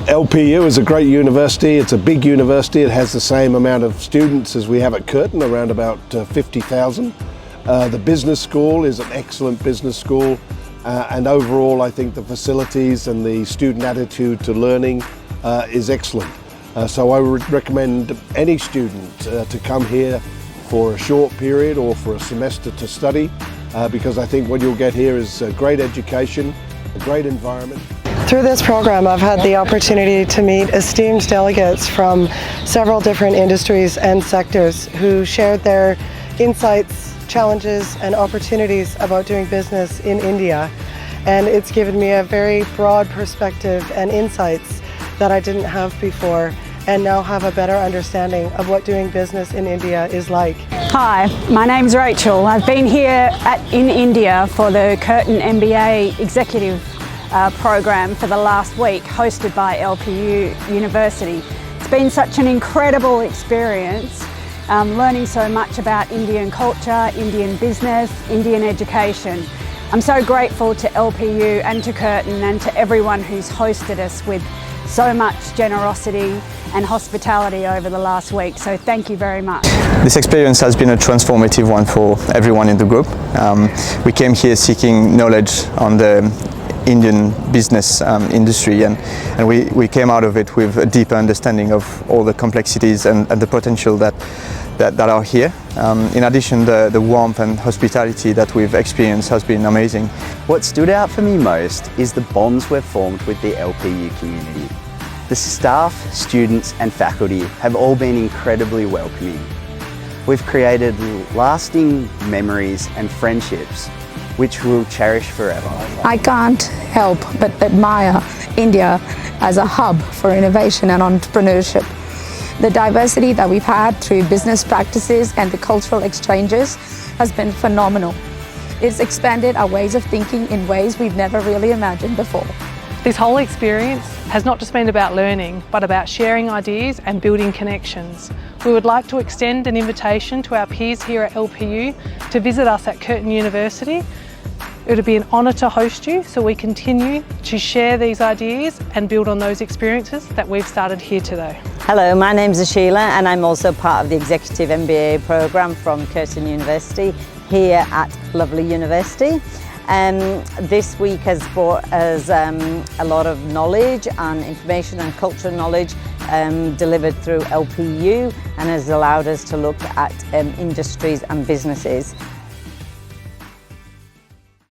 LPU is a great university. It's a big university. It has the same amount of students as we have at Curtin, around about 50,000. The business school is an excellent business school, and overall I think the facilities and the student attitude to learning is excellent. So I would recommend any student to come here for a short period or for a semester to study, because I think what you'll get here is a great education, a great environment. Through this program, I've had the opportunity to meet esteemed delegates from several different industries and sectors who shared their insights, challenges and opportunities about doing business in India. And it's given me a very broad perspective and insights that I didn't have before, and now have a better understanding of what doing business in India is like. Hi, my name's Rachel. I've been here in India for the Curtin MBA Executive Program for the last week, hosted by LPU University. It's been such an incredible experience, learning so much about Indian culture, Indian business, Indian education. I'm so grateful to LPU and to Curtin and to everyone who's hosted us with so much generosity and hospitality over the last week, so thank you very much. This experience has been a transformative one for everyone in the group. We came here seeking knowledge on the Indian business industry, and we came out of it with a deeper understanding of all the complexities and the potential that are here. In addition, the warmth and hospitality that we've experienced has been amazing. What stood out for me most is the bonds we've formed with the LPU community. The staff, students and faculty have all been incredibly welcoming. We've created lasting memories and friendships which we'll cherish forever. I can't help but admire India as a hub for innovation and entrepreneurship. The diversity that we've had through business practices and the cultural exchanges has been phenomenal. It's expanded our ways of thinking in ways we've never really imagined before. This whole experience has not just been about learning, but about sharing ideas and building connections. We would like to extend an invitation to our peers here at LPU to visit us at Curtin University. It would be an honour to host you, so we continue to share these ideas and build on those experiences that we've started here today. Hello, my name's Sheila and I'm also part of the Executive MBA Program from Curtin University here at lovely university. This week has brought us a lot of knowledge and information and cultural knowledge delivered through LPU, and has allowed us to look at industries and businesses